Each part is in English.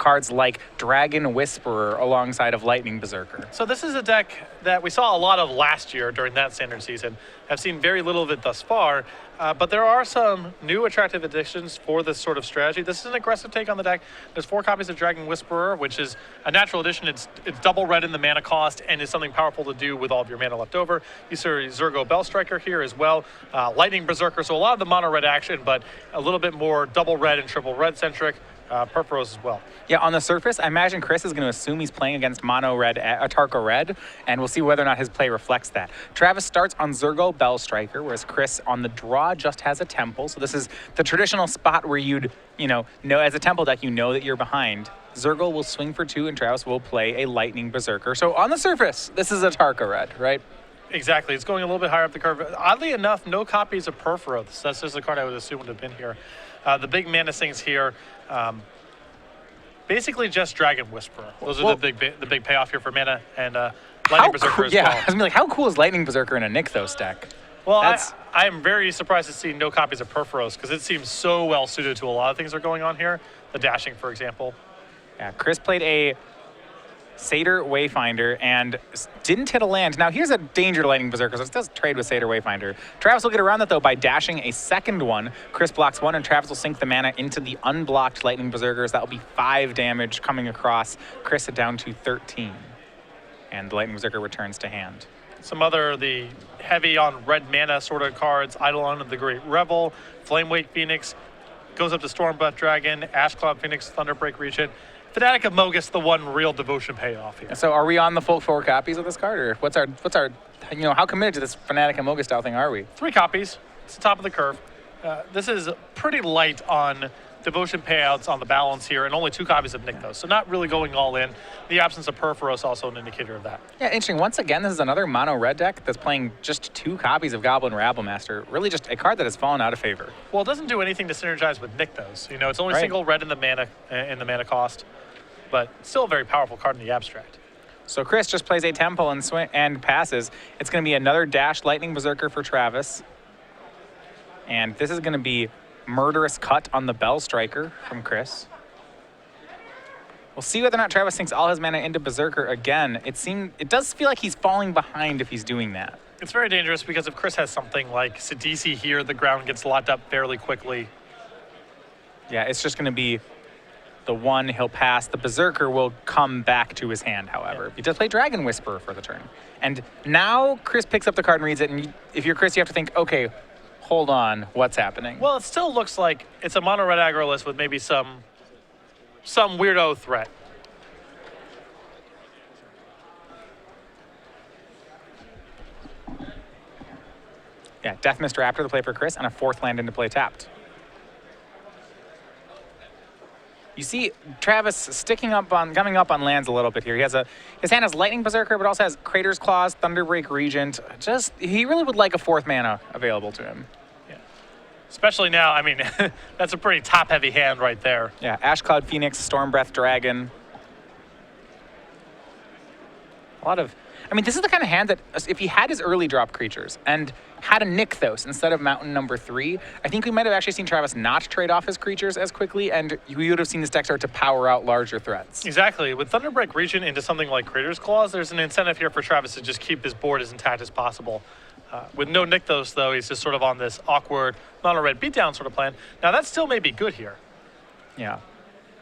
cards like Dragon Whisperer alongside of Lightning Berserker. So this is a deck that we saw a lot of last year during that standard season. I've seen very little of it thus far, but there are some new attractive additions for this sort of strategy. This is an aggressive take on the deck. There's 4 copies of Dragon Whisperer, which is a natural addition. It's double red in the mana cost and is something powerful to do with all of your mana left over. You see Zurgo Bellstriker here as well. Lightning Berserker, so a lot of the mono red action, but a little bit more double red and triple red centric. Purpose as well. Yeah, on the surface, I imagine Chris is going to assume he's playing against mono red, Atarka red, and we'll see whether or not his play reflects that. Travis starts on Zurgo Bellstriker, whereas Chris on the draw just has a temple. So this is the traditional spot where you'd, know as a temple deck, you know that you're behind. Zurgo will swing for 2, and Travis will play a Lightning Berserker. So on the surface, this is Atarka red, right? Exactly. It's going a little bit higher up the curve. Oddly enough, no copies of Perforos. That's just a card I would assume would have been here. The big mana things here, basically just Dragon Whisperer. Those are the big payoff here for mana, and Lightning Berserker as well. Yeah, I was like, how cool is Lightning Berserker in a Nykthos deck? Well, I'm very surprised to see no copies of Perforos because it seems so well suited to a lot of things that are going on here. The dashing, for example. Yeah, Chris played a Satyr Wayfinder and didn't hit a land. Now here's a danger to Lightning Berserker, so it does trade with Satyr Wayfinder. Travis will get around that though by dashing a second one. Chris blocks 1 and Travis will sink the mana into the unblocked Lightning Berserkers. That will be 5 damage coming across. Chris it down to 13. And the Lightning Berserker returns to hand. Some other, the heavy on red mana sort of cards, Eidolon of the Great Revel, Flamewake Phoenix, goes up to Stormbreath Dragon, Ash Cloud Phoenix, Thunderbreak Regent. Fanatic of Mogus, the one real devotion payoff here. So are we on the full 4 copies of this card, or what's our how committed to this Fanatic of Mogus style thing are we? 3 copies. It's the top of the curve. This is pretty light on devotion payouts on the balance here, and only 2 copies of Nykthos, so not really going all in. The absence of Perforos also an indicator of that. Yeah, interesting. Once again, this is another mono red deck that's playing just 2 copies of Goblin Rabblemaster. Really just a card that has fallen out of favor. Well, it doesn't do anything to synergize with Nykthos. It's only single red in the mana cost, but still a very powerful card in the abstract. So Chris just plays a temple and passes. It's going to be another dash Lightning Berserker for Travis. And this is going to be Murderous Cut on the Bell Striker from Chris. We'll see whether or not Travis sinks all his mana into Berserker again. It does feel like he's falling behind if he's doing that. It's very dangerous because if Chris has something like Sidisi here, the ground gets locked up fairly quickly. Yeah, it's just going to be the 1 he'll pass. The Berserker will come back to his hand, however. He does play Dragon Whisperer for the turn. And now Chris picks up the card and reads it, and if you're Chris, you have to think, okay, hold on, what's happening? Well, it still looks like it's a mono red aggro list with maybe some weirdo threat. Yeah, Death Mist Raptor to play for Chris, and a 4th land into play tapped. You see Travis coming up on lands a little bit here. His hand has Lightning Berserker, but also has Crater's Claws, Thunderbreak Regent. He really would like a 4th mana available to him. Yeah. Especially now, I mean, that's a pretty top-heavy hand right there. Yeah, Ash Cloud Phoenix, Stormbreath Dragon. This is the kind of hand that if he had his early drop creatures and had a Nykthos instead of Mountain number 3, I think we might have actually seen Travis not trade off his creatures as quickly, and we would have seen this deck start to power out larger threats. Exactly. With Thunderbreak Regent into something like Crater's Claws, there's an incentive here for Travis to just keep his board as intact as possible. With no Nykthos, though, he's just sort of on this awkward mono-red beatdown sort of plan. Now, that still may be good here. Yeah.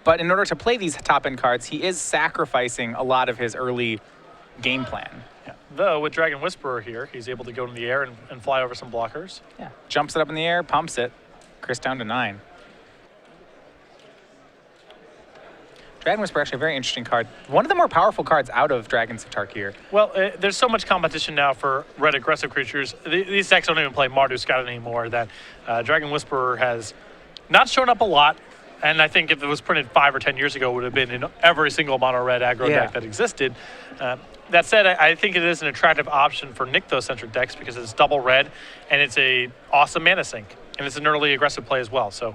But in order to play these top-end cards, he is sacrificing a lot of his early game plan. Yeah. Though, with Dragon Whisperer here, he's able to go in the air and fly over some blockers. Yeah. Jumps it up in the air, pumps it. Chris down to 9. Dragon Whisperer, actually a very interesting card. One of the more powerful cards out of Dragons of Tarkir. Well, there's so much competition now for red aggressive creatures. These decks don't even play Mardu Scout anymore. That Dragon Whisperer has not shown up a lot. And I think if it was printed 5 or 10 years ago, it would have been in every single mono-red aggro deck that existed. That said, I think it is an attractive option for Nykthos-centric decks because it's double red, and it's a awesome mana sink. And it's an early aggressive play as well. So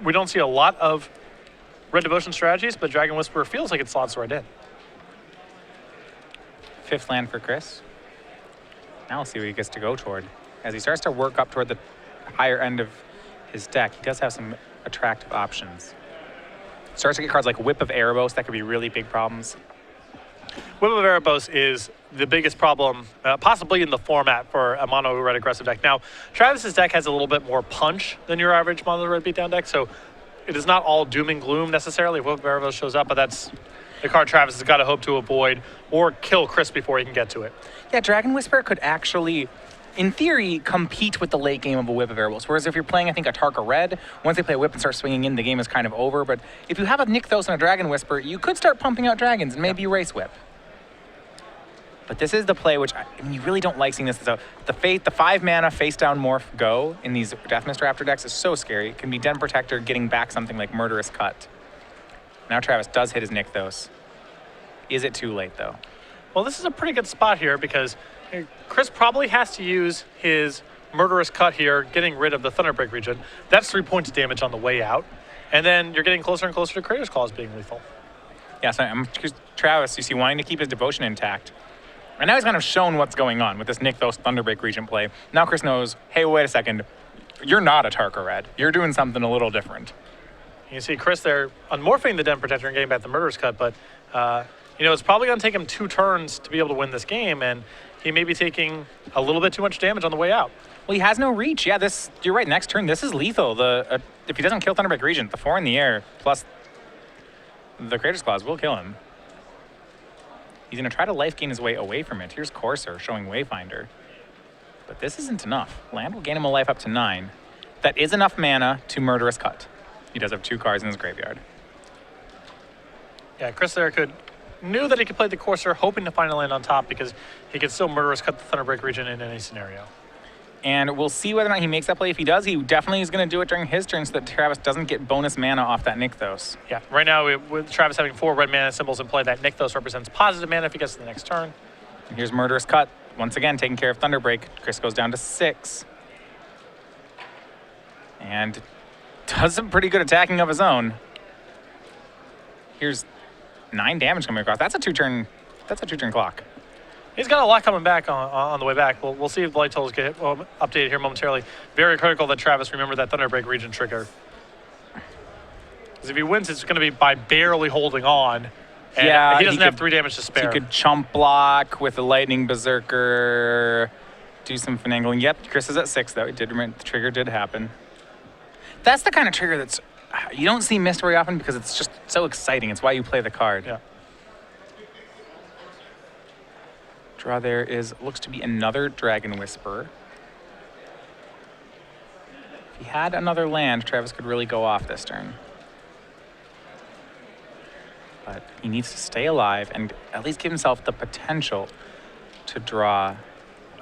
we don't see a lot of red devotion strategies, but Dragon Whisperer feels like it slots right in. 5th land for Chris. Now we'll see what he gets to go toward. As he starts to work up toward the higher end of his deck, he does have some attractive options. Starts to get cards like Whip of Erebos that could be really big problems. Whip of Erebos is the biggest problem, possibly in the format for a mono red aggressive deck. Now, Travis's deck has a little bit more punch than your average mono red beatdown deck, so it is not all doom and gloom necessarily if Whip of Erebos shows up, but that's the card Travis has got to hope to avoid or kill Chris before he can get to it. Yeah, Dragon Whisperer could actually, in theory, compete with the late game of a Whip of Erebos. Whereas if you're playing, I think, a Tarka Red, once they play a Whip and start swinging in, the game is kind of over. But if you have a Nykthos and a Dragon Whisperer, you could start pumping out dragons and maybe erase Whip. But this is the play which, I mean, you really don't like seeing this. So the 5-mana face-down morph go in these Deathmist Raptor decks is so scary. It can be Den Protector getting back something like Murderous Cut. Now Travis does hit his Nykthos. Is it too late, though? Well, this is a pretty good spot here because Chris probably has to use his Murderous Cut here, getting rid of the Thunderbreak region. That's 3 points of damage on the way out. And then you're getting closer and closer to Crater's Claws being lethal. Yeah, so Travis, you see, wanting to keep his devotion intact. And now he's kind of shown what's going on with this Nykthos Thunderbreak Regent play. Now Chris knows, hey, wait a second, you're not a Tarka Red. You're doing something a little different. You see Chris there unmorphing the Den Protector and getting back the Murderous Cut, but it's probably going to take him 2 turns to be able to win this game, and he may be taking a little bit too much damage on the way out. Well, he has no reach. Yeah, you're right, next turn, this is lethal. If he doesn't kill Thunderbreak Regent, the 4 in the air plus the Crater's Claws will kill him. He's going to try to life gain his way away from it. Here's Courser showing Wayfinder. But this isn't enough. Land will gain him a life up to 9. That is enough mana to Murderous Cut. He does have 2 cards in his graveyard. Yeah, Chris there knew that he could play the Courser, hoping to find a land on top because he could still Murderous Cut the Thunderbreak region in any scenario. And we'll see whether or not he makes that play. If he does, he definitely is going to do it during his turn so that Travis doesn't get bonus mana off that Nykthos. Yeah, right now with Travis having 4 red mana symbols in play, that Nykthos represents positive mana if he gets to the next turn. And here's Murderous Cut. Once again, taking care of Thunderbreak. Chris goes down to 6. And does some pretty good attacking of his own. Here's 9 damage coming across. That's a 2-turn clock. He's got a lot coming back on the way back. We'll see if the light totals get updated here momentarily. Very critical that Travis remember that Thunderbreak region trigger. Because if he wins, it's going to be by barely holding on. And yeah, he doesn't have 3 damage to spare. He could chump block with a Lightning Berserker, do some finagling. Yep, Chris is at 6, though. The trigger did happen. That's the kind of trigger that's you don't see missed very often because it's just so exciting. It's why you play the card. Yeah. Draw there looks to be another Dragon Whisperer. If he had another land, Travis could really go off this turn. But he needs to stay alive and at least give himself the potential to draw.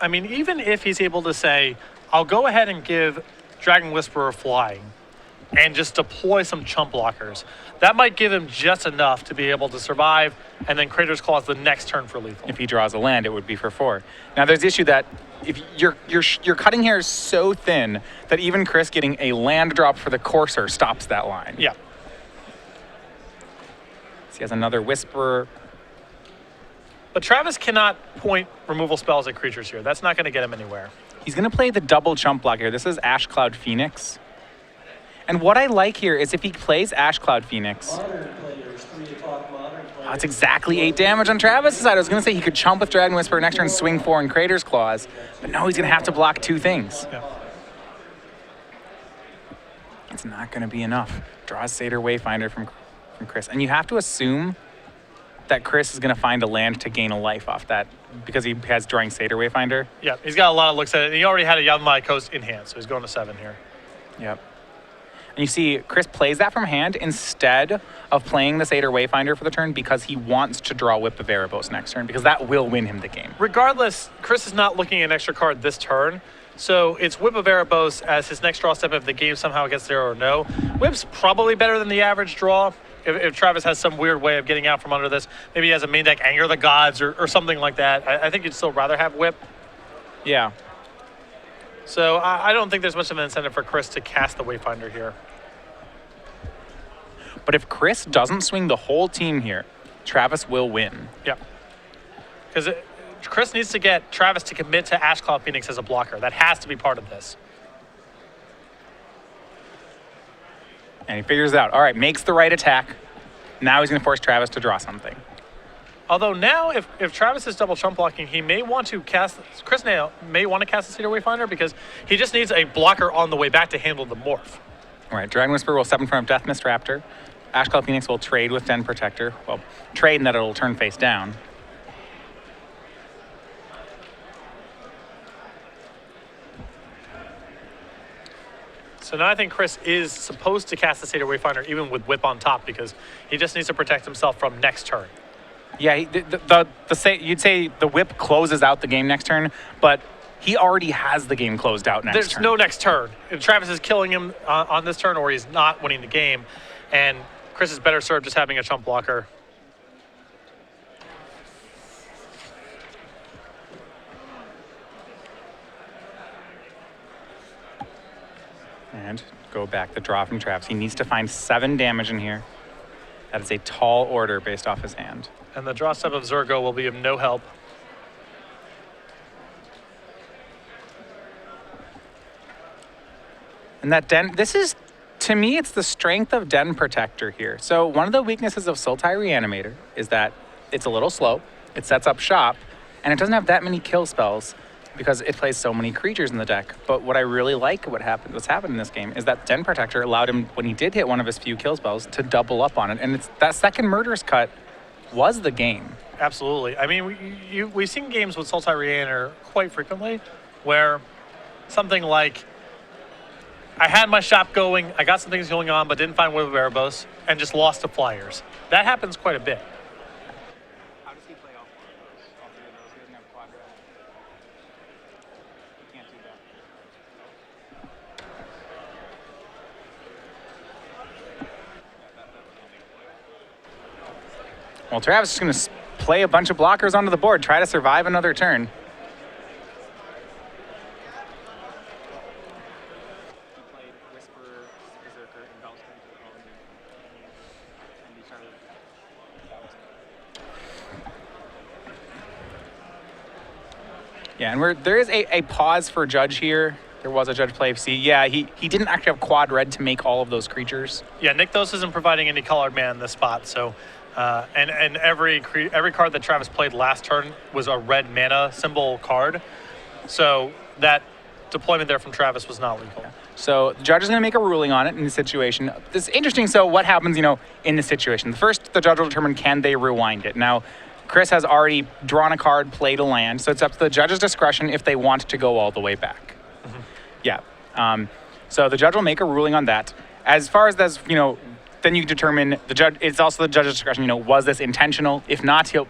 I mean, even if he's able to say, I'll go ahead and give Dragon Whisperer flying and just deploy some chump blockers, that might give him just enough to be able to survive and then Crater's Claws the next turn for lethal. If he draws a land, it would be for 4. Now there's the issue that if your cutting hair is so thin that even Chris getting a land drop for the Courser stops that line. Yeah. So he has another Whisperer. But Travis cannot point removal spells at creatures here. That's not going to get him anywhere. He's going to play the double chump block here. This is Ash Cloud Phoenix. And what I like here is if he plays Ash Cloud Phoenix, that's exactly 8 damage on Travis' side. I was going to say he could chump with Dragon Whisperer next turn, swing 4 in Crater's Claws, but no, he's going to have to block 2 things. Yeah. It's not going to be enough. Draws Satyr Wayfinder from Chris. And you have to assume that Chris is going to find a land to gain a life off that because he has drawing Satyr Wayfinder. Yeah, he's got a lot of looks at it. He already had a Yavimaya Coast in hand, so he's going to 7 here. Yep. And you see Chris plays that from hand instead of playing the Satyr Wayfinder for the turn because he wants to draw Whip of Erebos next turn because that will win him the game. Regardless, Chris is not looking at an extra card this turn, so it's Whip of Erebos as his next draw step if the game somehow gets there or no. Whip's probably better than the average draw if Travis has some weird way of getting out from under this. Maybe he has a main deck Anger the Gods or something like that. I think you'd still rather have Whip. Yeah. So I don't think there's much of an incentive for Chris to cast the Wayfinder here. But if Chris doesn't swing the whole team here, Travis will win. Yeah. Because Chris needs to get Travis to commit to Ash Cloud Phoenix as a blocker. That has to be part of this. And he figures it out. All right, makes the right attack. Now he's going to force Travis to draw something. Although now, if Travis is double chump blocking, he may want to cast, Chris may want to cast the Cedar Wayfinder because he just needs a blocker on the way back to handle the morph. All right, Dragon Whisperer will step in front of Death Mist Raptor. Ashclaw Phoenix will trade with Den Protector. Well, trade in that it'll turn face down. So now I think Chris is supposed to cast the Cedar Wayfinder even with Whip on top because he just needs to protect himself from next turn. Yeah, you'd say the Whip closes out the game next turn, but he already has the game closed out next turn. There's no next turn. If Travis is killing him on this turn or he's not winning the game, and Chris is better served just having a chump blocker. And go back, the draw from Travis. He needs to find 7 damage in here. That is a tall order based off his hand. And the draw step of Zergo will be of no help. And that Den, this is, to me, it's the strength of Den Protector here. So one of the weaknesses of Sultai Reanimator is that it's a little slow, it sets up shop, and it doesn't have that many kill spells because it plays so many creatures in the deck. But what I really like what's happened in this game is that Den Protector allowed him, when he did hit one of his few kill spells, to double up on it. And it's that second Murderous Cut was the game. Absolutely. I mean, we've seen games with Sultai Reanimator quite frequently where something like, I had my shop going, I got some things going on, but didn't find Web of Erebos, and just lost to Flyers. That happens quite a bit. How does he play all 4 of those? All 3 of those? He doesn't have quad red. He can't do that. Well, Travis is going to play a bunch of blockers onto the board, try to survive another turn. He played Whisperer, Berserker, and Bellstring to the own. And he started. Yeah, and there is a pause for Judge here. There was a Judge play. See, yeah, he didn't actually have quad red to make all of those creatures. Yeah, Nykthos isn't providing any colored mana in this spot, so and every card that Travis played last turn was a red mana symbol card, so that deployment there from Travis was not legal. Yeah. So the judge is going to make a ruling on it in this situation. This is interesting. So what happens, in this situation? First, the judge will determine can they rewind it. Now, Chris has already drawn a card, played a land, so it's up to the judge's discretion if they want to go all the way back. Mm-hmm. Yeah. So the judge will make a ruling on that. As far as that's, then you determine the judge. It's also the judge's discretion. Was this intentional? If not, the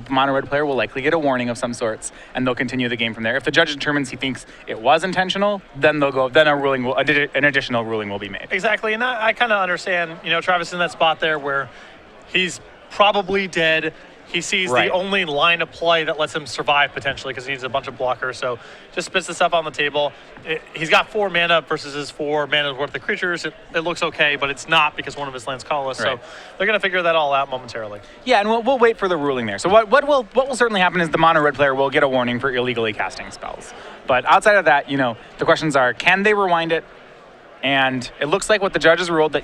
mono red player will likely get a warning of some sorts, and they'll continue the game from there. If the judge determines he thinks it was intentional, then they'll go. Then an additional ruling will be made. Exactly, and I kind of understand. Travis is in that spot there where he's probably dead. He sees the only line of play that lets him survive potentially because he needs a bunch of blockers. So just spits this up on the table. He's got 4 mana versus his 4 mana worth of creatures. It looks okay, but it's not because one of his lands colorless. Right. So they're going to figure that all out momentarily. Yeah, and we'll wait for the ruling there. So what will certainly happen is the mono red player will get a warning for illegally casting spells. But outside of that, the questions are, can they rewind it? And it looks like what the judges ruled that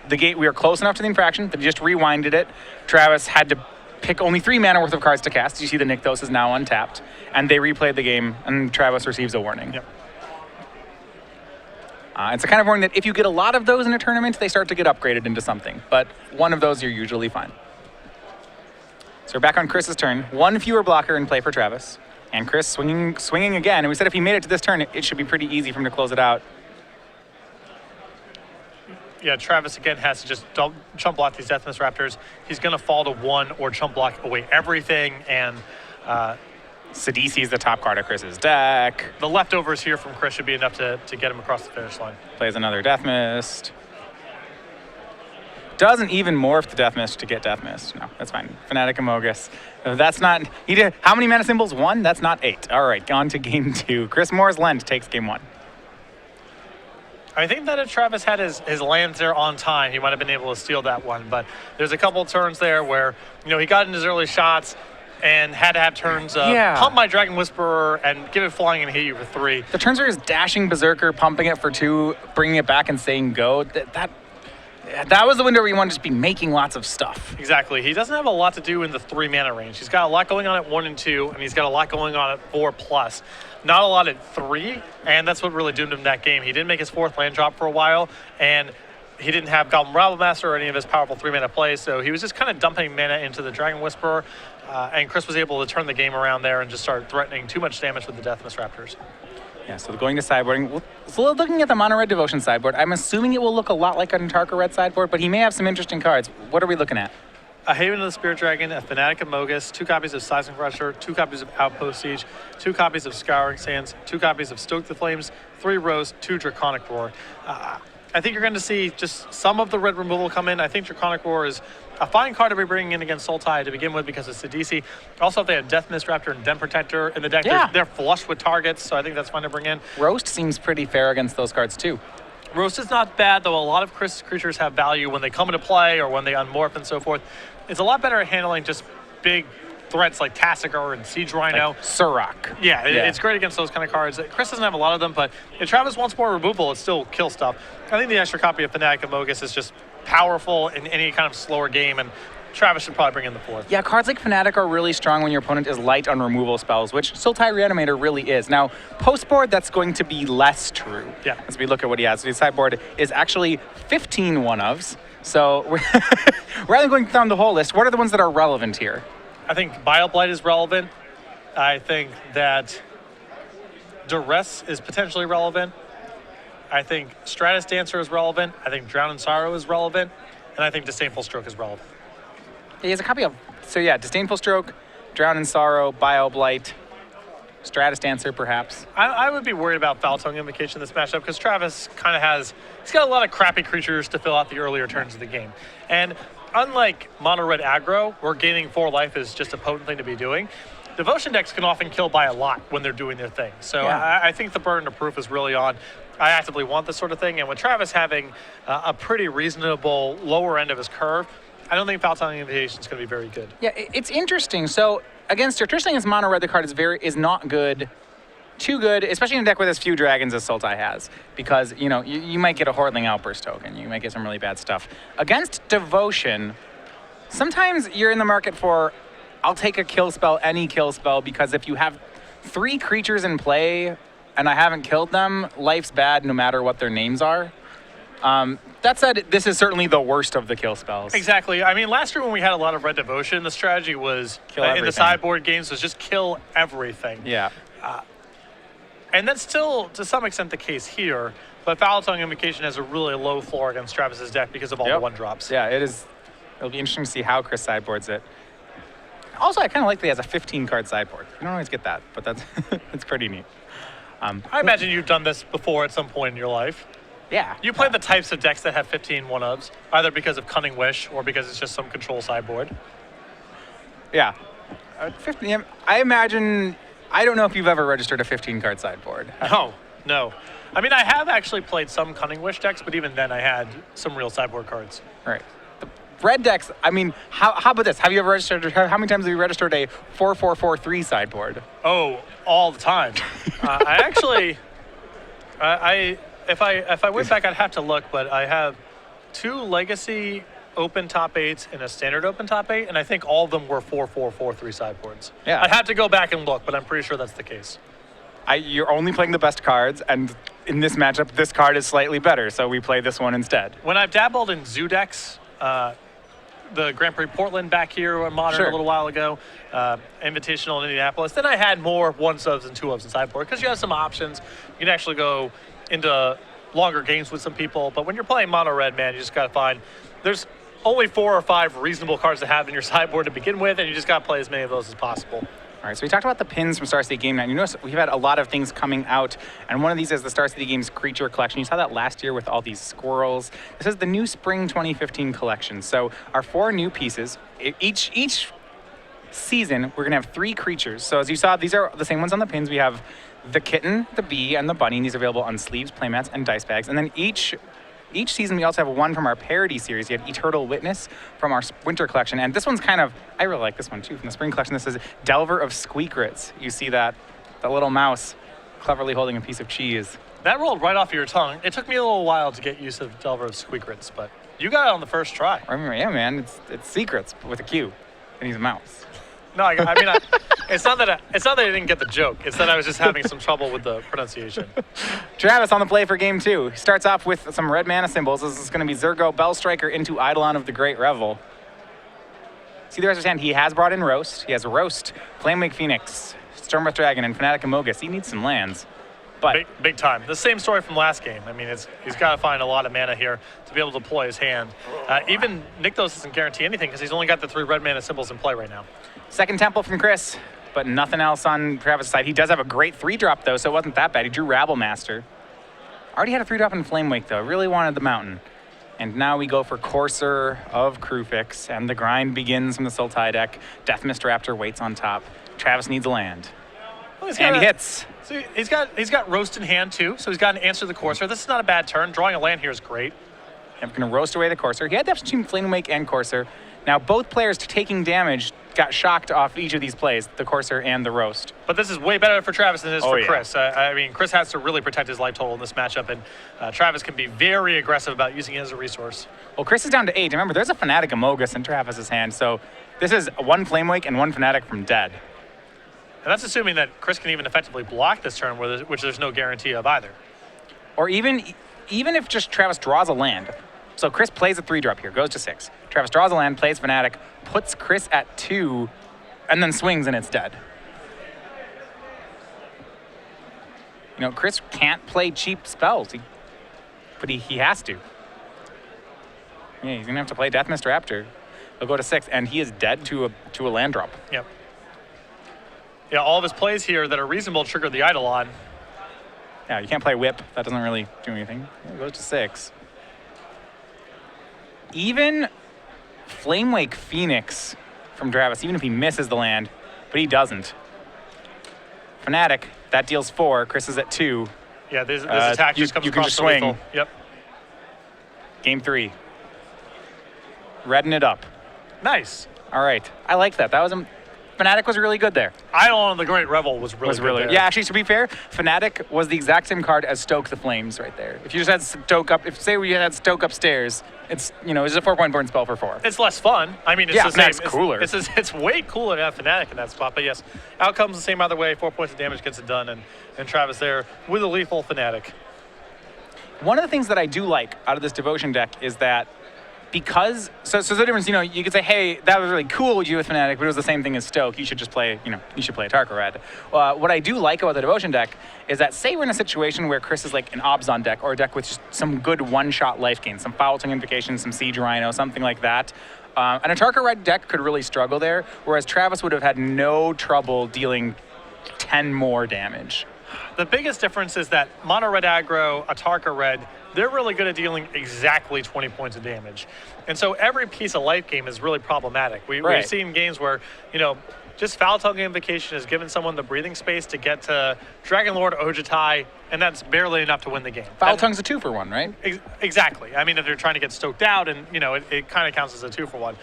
we are close enough to the infraction that he just rewinded it. Travis had to pick only 3 mana worth of cards to cast. You see the Nykthos is now untapped, and they replayed the game, and Travis receives a warning. Yep. It's a kind of warning that if you get a lot of those in a tournament, they start to get upgraded into something. But one of those, you're usually fine. So we're back on Chris's turn. 1 fewer blocker in play for Travis, and Chris swinging again. And we said if he made it to this turn, it should be pretty easy for him to close it out. Yeah, Travis again has to just chump block these Death Mist Raptors. He's going to fall to 1 or chump block away everything, and Sidisi is the top card of Chris's deck. The leftovers here from Chris should be enough to get him across the finish line. Plays another Death Mist. Doesn't even morph the Death Mist to get Death Mist. No, that's fine. Fanatic Amogus. That's not... He did... How many mana symbols? 1? That's not 8. All right, on to game 2. Chris Moore's Lent takes game 1. I think that if Travis had his lands there on time, he might have been able to steal that one. But there's a couple of turns there where, he got in his early shots and had to have turns of pump my Dragon Whisperer and give it flying and hit you for 3. The turns where he's dashing Berserker, pumping it for 2, bringing it back and saying go, that was the window where you want to just be making lots of stuff. Exactly. He doesn't have a lot to do in the 3 mana range. He's got a lot going on at 1 and 2, and he's got a lot going on at 4+. Not a lot at 3, and that's what really doomed him that game. He didn't make his 4th land drop for a while, and he didn't have Goblin Rabblemaster or any of his powerful 3 mana plays, so he was just kind of dumping mana into the Dragon Whisperer, and Chris was able to turn the game around there and just start threatening too much damage with the Death Mist Raptors. Yeah, so going to sideboarding. So looking at the Mono Red Devotion sideboard, I'm assuming it will look a lot like an Antarka Red sideboard, but he may have some interesting cards. What are we looking at? A Haven of the Spirit Dragon, a Fanatic of Mogus, 2 copies of Seismic Crusher, 2 copies of Outpost Siege, 2 copies of Scouring Sands, 2 copies of Stoke the Flames, 3 Rose, 2 Draconic Roar. I think you're going to see just some of the red removal come in. I think Draconic Roar is a fine card to be bringing in against Sultai to begin with because it's Sidisi. Also, if they have Death Mist Raptor and Den Protector in the deck, they're flush with targets, so I think that's fun to bring in. Roast seems pretty fair against those cards, too. Roast is not bad, though a lot of creatures have value when they come into play or when they unmorph and so forth. It's a lot better at handling just big threats like Tassiger and Siege Rhino. Like Surrak. Yeah, it's great against those kind of cards. Chris doesn't have a lot of them, but if Travis wants more removal, it still kills stuff. I think the extra copy of Fanatic of Mogus is just powerful in any kind of slower game, and Travis should probably bring in the 4th. Yeah, cards like Fanatic are really strong when your opponent is light on removal spells, which Sultai Reanimator really is. Now, post-board, that's going to be less true. Yeah. As we look at what he has. His sideboard is actually 15 one-ofs. So rather than going down the whole list, what are the ones that are relevant here? I think Bioblight is relevant. I think that Duress is potentially relevant. I think Stratus Dancer is relevant. I think Drown in Sorrow is relevant. And I think Disdainful Stroke is relevant. He has a copy of, Disdainful Stroke, Drown in Sorrow, Bioblight, Stratus Dancer, perhaps. I would be worried about Foul Tongue Invocation in this matchup because Travis kind of he's got a lot of crappy creatures to fill out the earlier turns of the game. And unlike Mono Red Aggro, where gaining 4 life is just a potent thing to be doing, Devotion decks can often kill by a lot when they're doing their thing. So I think the burden of proof is really on. I actively want this sort of thing. And with Travis having a pretty reasonable lower end of his curve, I don't think Foul Tongue Invocation is going to be very good. Yeah, it's interesting. So against traditionally against Mono Red, the card is not good. Too good, especially in a deck with as few dragons as Sultai has, because you might get a Hortling Outburst token, you might get some really bad stuff. Against Devotion, sometimes you're in the market for, I'll take a kill spell, any kill spell, because if you have 3 creatures in play and I haven't killed them, life's bad no matter what their names are. That said, this is certainly the worst of the kill spells. Exactly. I mean, last year when we had a lot of Red Devotion, the strategy was in the sideboard games was just kill everything. Yeah. And that's still, to some extent, the case here. But Foul Tongue Invocation has a really low floor against Travis's deck because of all the 1-drops. Yeah, it is. It'll be interesting to see how Chris sideboards it. Also, I kind of like that he has a 15-card sideboard. You don't always get that, but that's it's pretty neat. I imagine you've done this before at some point in your life. Yeah. You play the types of decks that have 15 1-ofs, either because of Cunning Wish or because it's just some control sideboard. Yeah. 15, I imagine... I don't know if you've ever registered a 15-card sideboard. No. I mean, I have actually played some Cunning Wish decks, but even then I had some real sideboard cards. Right. The red decks, I mean, how about this? Have you ever registered, how many times have you registered a 4-4-4-3 sideboard? Oh, all the time. If I went back, I'd have to look, but I have 2 Legacy open top 8s and a standard open top 8, and I think all of them were 4-4-4-3 sideboards. Yeah. I'd have to go back and look, but I'm pretty sure that's the case. You're only playing the best cards, and in this matchup, this card is slightly better, so we play this one instead. When I've dabbled in zoo decks, the Grand Prix Portland back here on Modern a little while ago, Invitational in Indianapolis, then I had more 1-subs and 2-ofs in sideboard because you have some options. You can actually go into longer games with some people, but when you're playing Mono Red, man, you just got to find there's only 4 or 5 reasonable cards to have in your sideboard to begin with, and you just got to play as many of those as possible. All right, so we talked about the pins from Star City Game Night. You notice we've had a lot of things coming out, and one of these is the Star City Games Creature Collection. You saw that last year with all these squirrels. This is the new Spring 2015 collection. So our 4 new pieces, each season, we're going to have 3 creatures. So as you saw, these are the same ones on the pins. We have the kitten, the bee, and the bunny. And these are available on sleeves, playmats, and dice bags. And then each season, we also have one from our parody series. You have Eternal Witness from our winter collection. And this one's I really like this one too, from the spring collection. This is Delver of Squeakrits. You see that little mouse cleverly holding a piece of cheese. That rolled right off your tongue. It took me a little while to get used to Delver of Squeakrits, but You got it on the first try. I mean, yeah, man, it's secrets with a Q, and he's a mouse. No, I mean, it's not that I didn't get the joke. It's that I was just having some trouble with the pronunciation. Travis on the play for game 2. He starts off with some red mana symbols. This is going to be Zurgo, Bellstriker into Eidolon of the Great Revel. See the rest of his hand. He has brought in Roast. He has Roast, Flamewake Phoenix, Stormbreath Dragon, and Fanatic Amogus. He needs some lands. But big time. The same story from last game. I mean, he's got to find a lot of mana here to be able to deploy his hand. Even Nykthos doesn't guarantee anything because he's only got the 3 red mana symbols in play right now. Second Temple from Chris, but nothing else on Travis' side. He does have a great 3-drop, though, so it wasn't that bad. He drew Rabble Master. Already had a 3-drop in Flamewake, though. Really wanted the Mountain. And now we go for Courser of Krufix, and the grind begins from the Sultai deck. Deathmist Raptor waits on top. Travis needs a land. Well, and he hits. So he's got Roast in hand, too, so he's got an answer to the Courser. This is not a bad turn. Drawing a land here is great. I'm going to roast away the Courser. He had depth between Flamewake and Courser. Now, both players taking damage got shocked off each of these plays, the Courser and the Roast. But this is way better for Travis than it is for yeah. Chris. I mean, Chris has to really protect his life total in this matchup, and Travis can be very aggressive about using it as a resource. Well, Chris is down to 8. Remember, there's a Fanatic Amogus in Travis's hand, so this is 1 Flamewake and 1 Fanatic from dead. And that's assuming that Chris can even effectively block this turn, which there's no guarantee of either. Or even if just Travis draws a land. So Chris plays a 3-drop here, goes to 6. Travis draws a land, plays Fanatic, puts Chris at 2, and then swings and it's dead. You know, Chris can't play cheap spells, but he has to. Yeah, he's gonna have to play Deathmist Raptor. He'll go to 6, and he is dead to a land drop. Yep. Yeah, all of his plays here that are reasonable trigger the Eidolon. Yeah, you can't play Whip. That doesn't really do anything. It goes to 6. Even Flamewake Phoenix from Travis, even if he misses the land, but he doesn't. Fanatic, that deals 4. Chris is at 2. Yeah, this attack just comes across the lethal. Yep. Game 3. Redding it up. Nice. All right. I like that. Fanatic was really good there. Eidolon of the Great Revel was really good there. Yeah, actually, to be fair, Fanatic was the exact same card as Stoke the Flames right there. If you just had Stoke up, say we had Stoke upstairs, it's a 4-point burn spell for 4. It's less fun. I mean, it's the same. Fanac's cooler. It's way cooler to have Fanatic in that spot. But yes, outcome's the same either way. 4 points of damage gets it done, and Travis there with a lethal Fanatic. One of the things that I do like out of this Devotion deck is that because so the difference, you could say, hey, that was really cool what you did with Fanatic, but it was the same thing as Stoke. You should just play, you should play a Tarka Red. What I do like about the Devotion deck is that, say we're in a situation where Chris is like an Obzon deck or a deck with just some good one-shot life gain, some Foul Tongue Invocation, some Siege Rhino, something like that. And a Tarka Red deck could really struggle there, whereas Travis would have had no trouble dealing 10 more damage. The biggest difference is that Mono Red aggro, a Tarka Red, they're really good at dealing exactly 20 points of damage. And so every piece of life game is really problematic. We've seen games where, just Foul Tongue Invocation has given someone the breathing space to get to Dragon Lord Ojutai, and that's barely enough to win the game. Foul Tongue's a 2-for-1, right? Exactly. I mean, if they're trying to get stoked out, and, it kind of counts as a 2-for-1.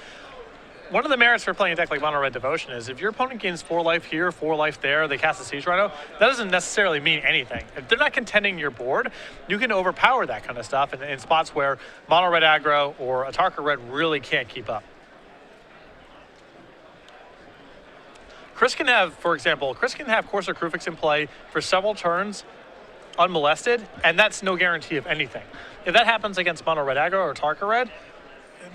One of the merits for playing a deck like Mono Red Devotion is if your opponent gains 4 life here, 4 life there, they cast a Siege Rhino, that doesn't necessarily mean anything. If they're not contending your board, you can overpower that kind of stuff in spots where Mono Red aggro or a Tarka Red really can't keep up. Chris can have Courser Krufix in play for several turns unmolested, and that's no guarantee of anything. If that happens against Mono Red aggro or Tarka Red,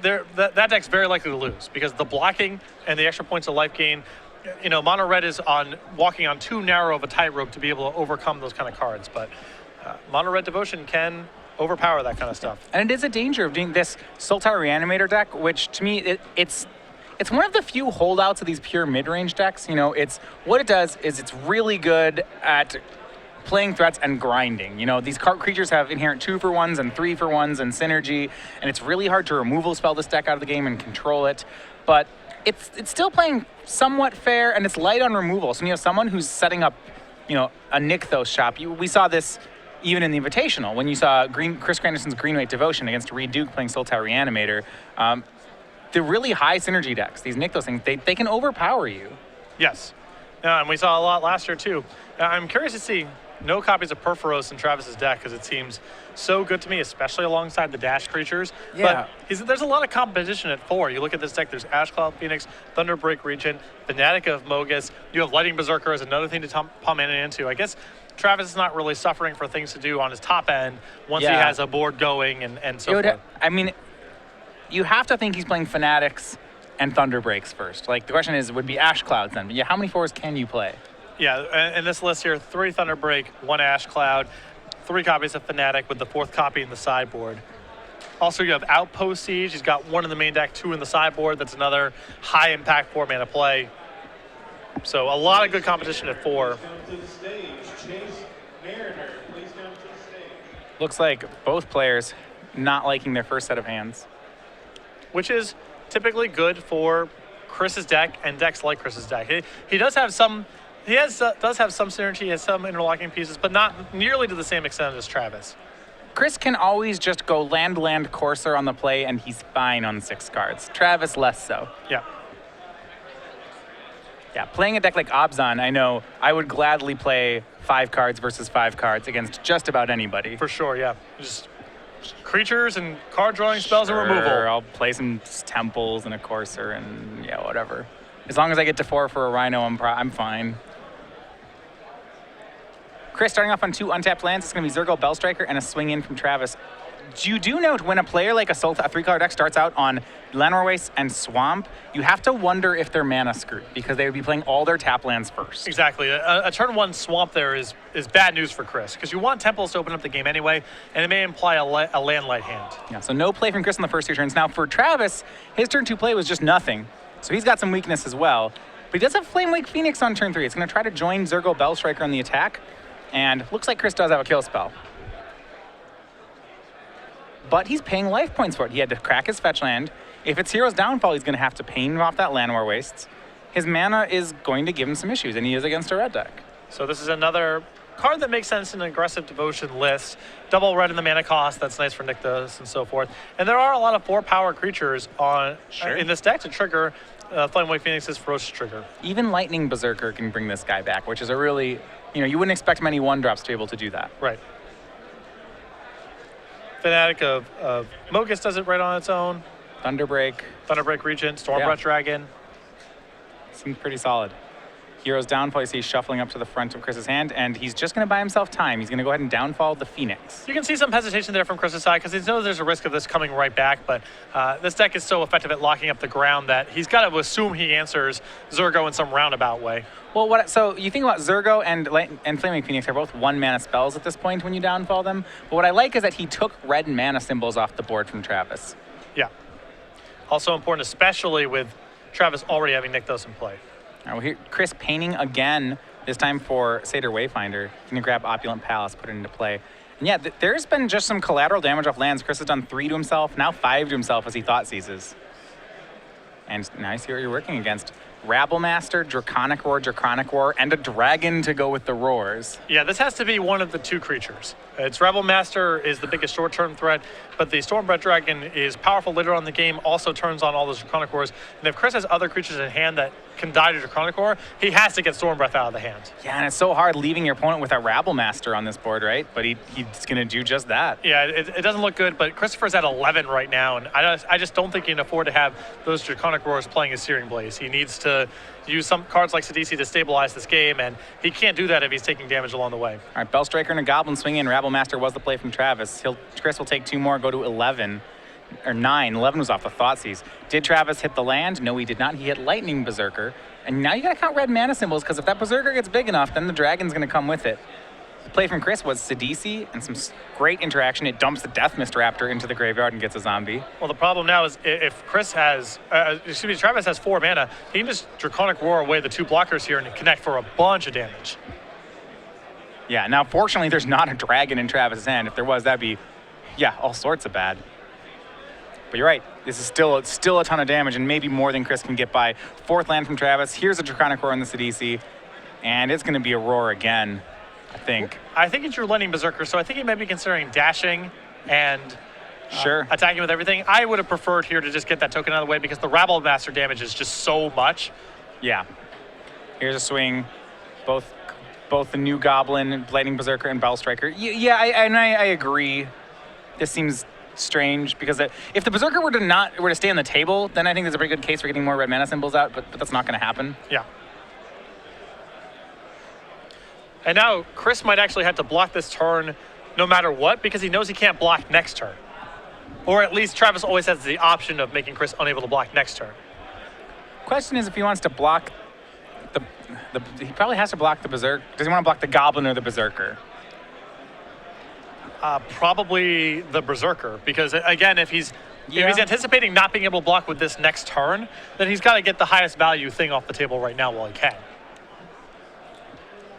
that deck's very likely to lose because the blocking and the extra points of life gain, Mono Red is walking on too narrow of a tightrope to be able to overcome those kind of cards. But Mono Red Devotion can overpower that kind of stuff. And it is a danger of doing this Sultai Reanimator deck, which to me, it's one of the few holdouts of these pure mid-range decks. It's what it does is it's really good at playing threats and grinding. These creatures have inherent 2-for-1s and 3-for-1s and synergy, and it's really hard to removal spell this deck out of the game and control it. But it's still playing somewhat fair, and it's light on removal. So someone who's setting up, a Nykthos shop. We saw this even in the Invitational when you saw Chris Granderson's Green-White Devotion against Reed Duke playing Sultai Reanimator. The really high synergy decks, these Nykthos things, they can overpower you. Yes, and we saw a lot last year too. I'm curious to see. no copies of Perforos in Travis's deck because it seems so good to me, especially alongside the dash creatures. Yeah. But there's a lot of competition at 4. You look at this deck, there's Ash Cloud Phoenix, Thunderbreak Regent, Fanatic of Mogus. You have Lightning Berserker as another thing to pump mana into. I guess Travis is not really suffering for things to do on his top end once he has a board going and so forth. I mean, you have to think he's playing Fanatics and Thunderbreaks first. Like, the question is, would be Ash Clouds then. But yeah, how many 4s can you play? Yeah, in this list here, 3 Thunderbreak, 1 Ash Cloud, 3 copies of Fanatic with the 4th copy in the sideboard. Also, you have Outpost Siege. He's got 1 in the main deck, 2 in the sideboard. That's another high-impact 4-mana play. So a lot of good competition at 4. Looks like both players not liking their first set of hands. Which is typically good for Chris's deck and decks like Chris's deck. He does have some... He does have some synergy, has some interlocking pieces, but not nearly to the same extent as Travis. Chris can always just go land Courser on the play, and he's fine on 6 cards. Travis, less so. Yeah. Yeah, playing a deck like Obzon, I know I would gladly play 5 cards versus 5 cards against just about anybody. For sure, yeah. Just creatures and card drawing spells and removal. I'll play some Temples and a Courser and, yeah, whatever. As long as I get to 4 for a Rhino, I'm fine. Chris starting off on 2 untapped lands. It's going to be Zergo, Bellstriker, and a swing in from Travis. You do note when a player like a 3-color deck starts out on Llanowar Waste and Swamp, you have to wonder if they're mana screwed because they would be playing all their tap lands first. Exactly. A turn 1 Swamp there is bad news for Chris because you want Temples to open up the game anyway, and it may imply a land light hand. Yeah, so no play from Chris on the first 2 turns. Now for Travis, his turn 2 play was just nothing. So he's got some weakness as well. But he does have Flame Wake Phoenix on turn 3. It's going to try to join Zergo, Bellstriker on the attack. And looks like Chris does have a kill spell. But he's paying life points for it. He had to crack his fetch land. If it's Hero's Downfall, he's going to have to pain off that Llanowar Wastes. His mana is going to give him some issues, and he is against a red deck. So this is another card that makes sense in an aggressive devotion list. Double red in the mana cost. That's nice for Nykthos and so forth. And there are a lot of 4-power creatures in this deck to trigger Flame Wake Phoenix's Ferocious Trigger. Even Lightning Berserker can bring this guy back, which is a really... you wouldn't expect many 1-drops to be able to do that. Right. Fanatic of Mogus does it right on its own. Thunderbreak Regent, Stormbreath Dragon. Seems pretty solid. Hero's Downfall, you see he's shuffling up to the front of Chris's hand, and he's just going to buy himself time. He's going to go ahead and downfall the Phoenix. You can see some hesitation there from Chris's side because he knows there's a risk of this coming right back, but this deck is so effective at locking up the ground that he's got to assume he answers Zergo in some roundabout way. Well, so you think about Zergo and Flaming Phoenix are both 1-mana spells at this point when you downfall them. But what I like is that he took red mana symbols off the board from Travis. Yeah. Also important, especially with Travis already having Nykthos in play. All right, well, here, Chris painting again, this time for Satyr Wayfinder. He's going to grab Opulent Palace, put it into play. And yeah, there's been just some collateral damage off lands. Chris has done 3 to himself, now 5 to himself as he thought seizes. And now you see what you're working against. Rabblemaster, Draconic Roar, and a dragon to go with the roars. Yeah, this has to be one of the 2 creatures. It's Rabblemaster is the biggest short-term threat, but the Stormbreath Dragon is powerful later on in the game, also turns on all those Draconic Roars. And if Chris has other creatures in hand that can die to Draconic Roar, he has to get Stormbreath out of the hand. Yeah, and it's so hard leaving your opponent with a Rabblemaster on this board, right? But he's going to do just that. Yeah, it doesn't look good, but Christopher's at 11 right now, and I just don't think he can afford to have those Draconic Roars playing his Searing Blaze. He needs to use some cards like Sidisi to stabilize this game, and he can't do that if he's taking damage along the way. All right, Bellstriker and a Goblin swing in. Rabblemaster was the play from Travis. Chris will take 2 more, go to 11. Or 9. 11 was off the Thoughtseize. Did Travis hit the land? No, he did not. He hit Lightning Berserker. And now you got to count red mana symbols, because if that Berserker gets big enough, then the dragon's going to come with it. The play from Chris was Sidisi and some great interaction. It dumps the Death Mist Raptor into the graveyard and gets a zombie. Well, the problem now is if Travis has 4 mana, he can just Draconic Roar away the 2 blockers here and connect for a bunch of damage. Yeah, now fortunately there's not a dragon in Travis' hand. If there was, that'd be, yeah, all sorts of bad. But you're right, this is still a ton of damage, and maybe more than Chris can get by. 4th land from Travis. Here's a Draconic Roar in the Sidisi, and it's going to be a roar again, I think. I think it's your Lightning Berserker, so I think he may be considering dashing and attacking with everything. I would have preferred here to just get that token out of the way because the Rabblemaster damage is just so much. Yeah. Here's a swing. Both both the new Goblin, Lightning Berserker, and Bell Striker. Yeah, I agree. This seems strange because if the Berserker were to stay on the table, then I think there's a pretty good case for getting more red mana symbols out, but that's not going to happen. Yeah. And now Chris might actually have to block this turn no matter what because he knows he can't block next turn. Or at least Travis always has the option of making Chris unable to block next turn. Question is if he wants to block he probably has to block the Berserker. Does he want to block the Goblin or the Berserker? Probably the Berserker, because again, if he's anticipating not being able to block with this next turn, then he's got to get the highest value thing off the table right now while he can.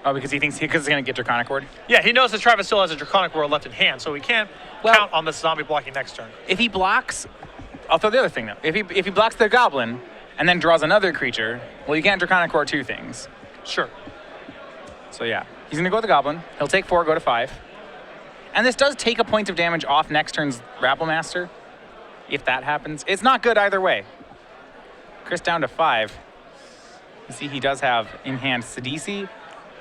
Oh, because he thinks he's going to get Draconic Ward? Yeah, he knows that Travis still has a Draconic Ward left in hand, so he can't count on the zombie blocking next turn. If he blocks, I'll throw the other thing though. If he blocks the Goblin and then draws another creature, well, you can't Draconic Ward two things. Sure. So yeah, he's going to go with the Goblin. He'll take 4, go to 5. And this does take a point of damage off next turn's Rabblemaster, if that happens. It's not good either way. Chris down to 5. You see he does have in hand Sidisi,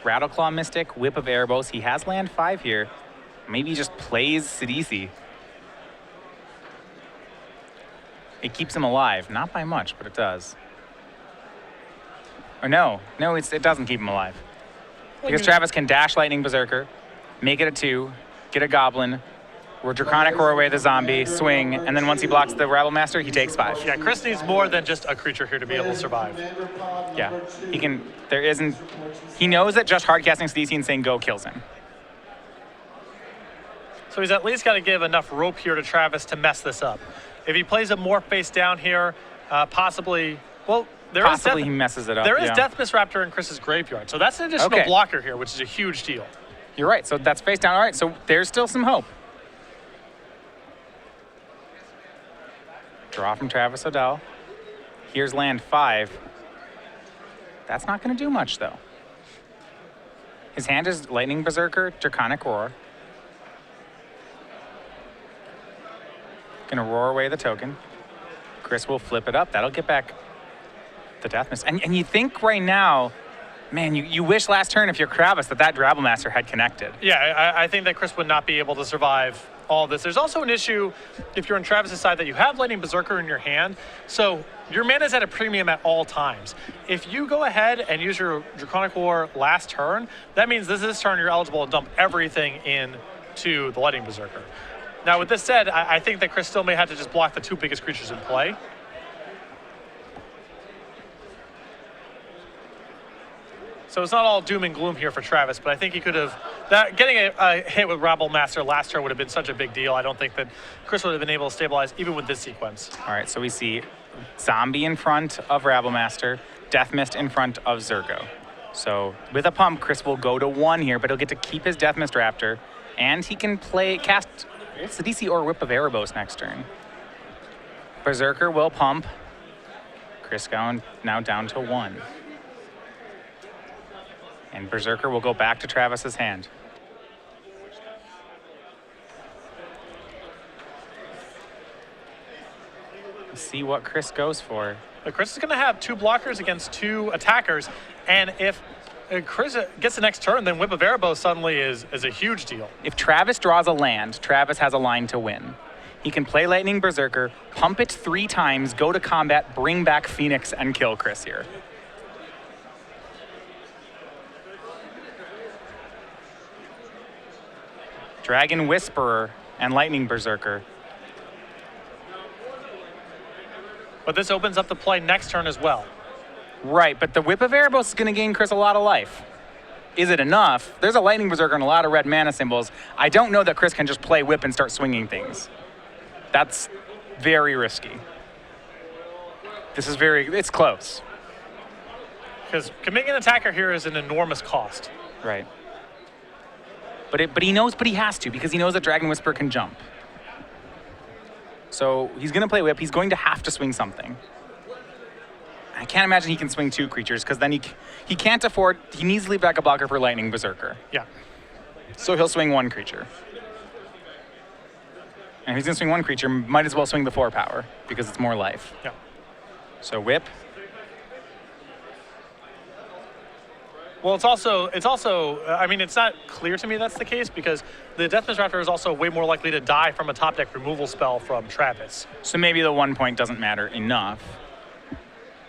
Rattleclaw Mystic, Whip of Erebos. He has land 5 here. Maybe he just plays Sidisi. It keeps him alive. Not by much, but it does. Or no, it doesn't keep him alive. Because Travis can dash Lightning Berserker, make it a 2, get a Goblin, or Draconic Roar away the zombie, swing, and then once he blocks the Rabblemaster, he takes 5. Yeah, Chris needs more than just a creature here to be able to survive. Yeah, he knows that just hardcasting Sidisi and saying go kills him. So he's at least got to give enough rope here to Travis to mess this up. If he plays a Morph face down here, possibly, well, he messes it up. There is Death Mist Raptor in Chris's graveyard, so that's an additional blocker here, which is a huge deal. You're right, so that's face down. All right, so there's still some hope. Draw from Travis ODell. Here's land 5. That's not going to do much, though. His hand is Lightning Berserker, Draconic Roar. Gonna roar away the token. Chris will flip it up. That'll get back the Death Mist. And you think right now, man, you wish last turn if you're Travis that Rabblemaster had connected. Yeah, I think that Chris would not be able to survive all this. There's also an issue if you're on Travis's side that you have Lightning Berserker in your hand, so your mana is at a premium at all times. If you go ahead and use your Draconic War last turn, that means this turn you're eligible to dump everything into the Lightning Berserker. Now, with this said, I think that Chris still may have to just block the 2 biggest creatures in play. So it's not all doom and gloom here for Travis, but I think he could have... Getting a hit with Rabblemaster last turn would have been such a big deal. I don't think that Chris would have been able to stabilize even with this sequence. All right, so we see Zombie in front of Rabblemaster, Death Mist in front of Zergo. So with a pump, Chris will go to 1 here, but he'll get to keep his Death Mist Raptor, and he can cast Sidisi or Whip of Erebos next turn. Berserker will pump. Chris going now down to 1. And Berserker will go back to Travis's hand. Let's see what Chris goes for. But Chris is going to have 2 blockers against 2 attackers, and if Chris gets the next turn, then Whip of Erebos suddenly is a huge deal. If Travis draws a land, Travis has a line to win. He can play Lightning Berserker, pump it 3 times, go to combat, bring back Phoenix, and kill Chris here. Dragon Whisperer and Lightning Berserker. But this opens up the play next turn as well. Right, but the Whip of Erebos is going to gain Chris a lot of life. Is it enough? There's a Lightning Berserker and a lot of red mana symbols. I don't know that Chris can just play Whip and start swinging things. That's very risky. It's close. Because committing an attacker here is an enormous cost. Right. But he has to, because he knows that Dragon Whisperer can jump. So he's going to play Whip. He's going to have to swing something. I can't imagine he can swing 2 creatures, because then he can't afford... He needs to leave back a blocker for Lightning Berserker. Yeah. So he'll swing 1 creature. And if he's going to swing 1 creature, might as well swing the 4 power, because it's more life. Yeah. So Whip. Well, it's also. I mean, it's not clear to me that's the case because the Death Misraptor is also way more likely to die from a top deck removal spell from Travis. So maybe the 1 point doesn't matter enough.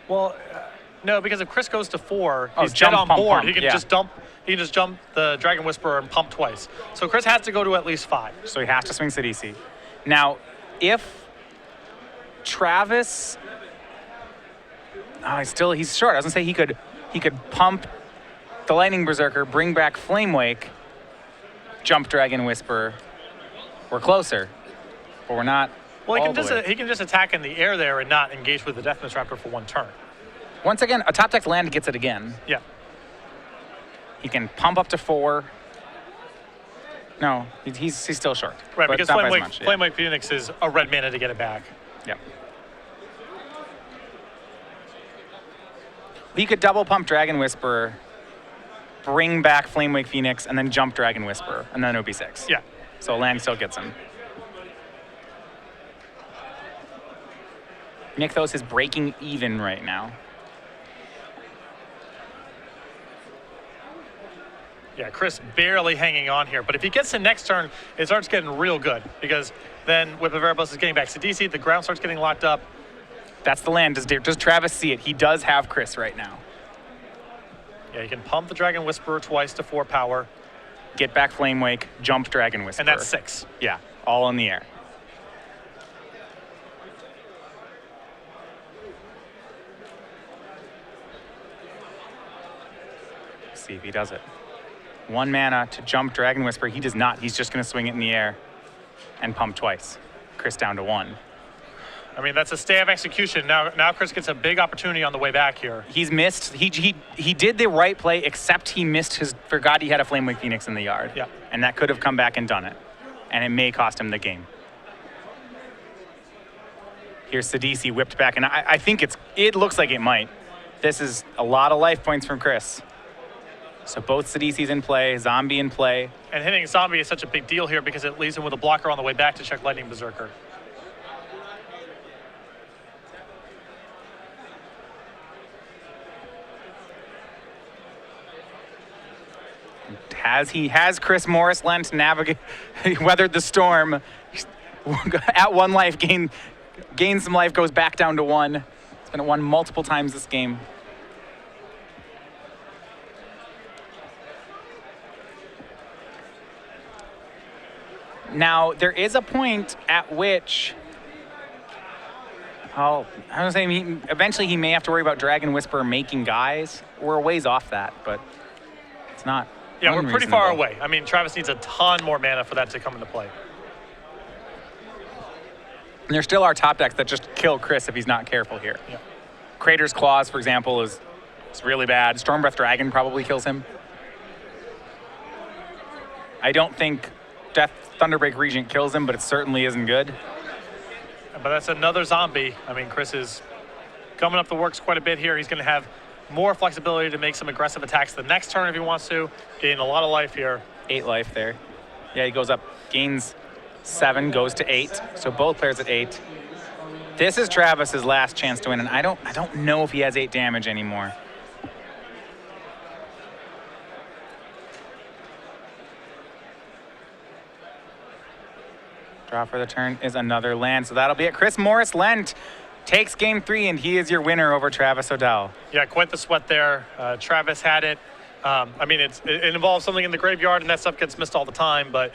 Well, no, because if Chris goes to 4, Oh, he's dead jump, on pump, board. pump, He can yeah. just dump. He can just jump the Dragon Whisperer and pump twice. So Chris has to go to at least 5. So he has to swing Sidisi. Now, if Travis, he's short. I was gonna say he could pump the Lightning Berserker, bring back Flame Wake, jump Dragon Whisperer. We're closer, but we're not. Well, all the way. he can just attack in the air there and not engage with the Death Misraptor for 1 turn. Once again, a top deck land gets it again. Yeah. He can pump up to 4. No, he's still short. Right, but because not by Flame as Wake, much, yeah. Flame Wake Phoenix is a red mana to get it back. Yep. He could double pump Dragon Whisperer, bring back Flame Wake Phoenix, and then jump Dragon Whisperer, and then it would be 6. Yeah. So land still gets him. Nykthos is breaking even right now. Yeah, Chris barely hanging on here. But if he gets to next turn, it starts getting real good because then Whip of Erebos is getting back to DC. The ground starts getting locked up. That's the land. Does Travis see it? He does have Chris right now. Yeah, you can pump the Dragon Whisperer twice to 4 power, Get back Flame Wake, jump Dragon Whisperer. and that's 6. Yeah, all in the air. See if he does it. 1 mana to jump Dragon Whisperer. He does not. He's just going to swing it in the air and pump twice. Chris down to 1. I mean, that's a stay of execution. Now Chris gets a big opportunity on the way back here. He's missed. He did the right play, except he missed forgot he had a Flame Wake Phoenix in the yard. Yeah. And that could have come back and done it. And it may cost him the game. Here's Sidisi whipped back, and I think it looks like it might. This is a lot of life points from Chris. So both Sidisi's in play, Zombie in play. And hitting Zombie is such a big deal here because it leaves him with a blocker on the way back to check Lightning Berserker. Has Chris Morris Lent navigate, weathered the storm. At 1 life, gain some life, goes back down to 1. It's been at 1 multiple times this game. Now, there is a point at which, I was saying, eventually he may have to worry about Dragon Whisperer making guys. We're a ways off that, but it's not. Yeah, we're pretty far unreasonable. away. I mean, Travis needs a ton more mana for that to come into play. And there still are top decks that just kill Chris if he's not careful here. Yeah. Crater's Claws, for example, is really bad. Stormbreath Dragon probably kills him. I don't think Death Thunderbreak Regent kills him, but it certainly isn't good. But that's another zombie. I mean, Chris is coming up the works quite a bit here. He's going to have more flexibility to make some aggressive attacks the next turn if he wants to. Gain a lot of life here. 8 life there. Yeah, he goes up, gains 7, goes to 8. So both players at 8. This is Travis's last chance to win, and I don't know if he has 8 damage anymore. Draw for the turn is another land, so that'll be it. Chris Morris Lent takes game 3, and he is your winner over Travis ODell. Yeah, quite the sweat there. Travis had it. I mean, it involves something in the graveyard, and that stuff gets missed all the time. But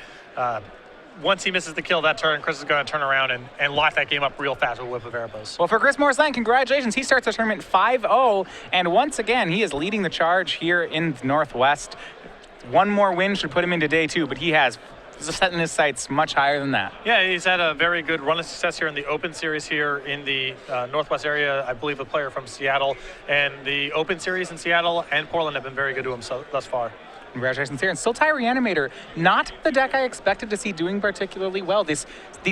once he misses the kill that turn, Chris is going to turn around and lock that game up real fast with Whip of Erebos. Well, for Chris Morris Lent, congratulations. He starts the tournament 5-0, and once again, he is leading the charge here in the Northwest. 1 more win should put him into day 2, but he has setting his sights much higher than that. Yeah, he's had a very good run of success here in the Open Series here in the Northwest area. I believe a player from Seattle. And the Open Series in Seattle and Portland have been very good to him thus far. Congratulations here. And still Ty Reanimator, not the deck I expected to see doing particularly well. These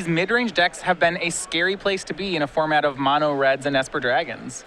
mid-range decks have been a scary place to be in a format of mono reds and Esper Dragons.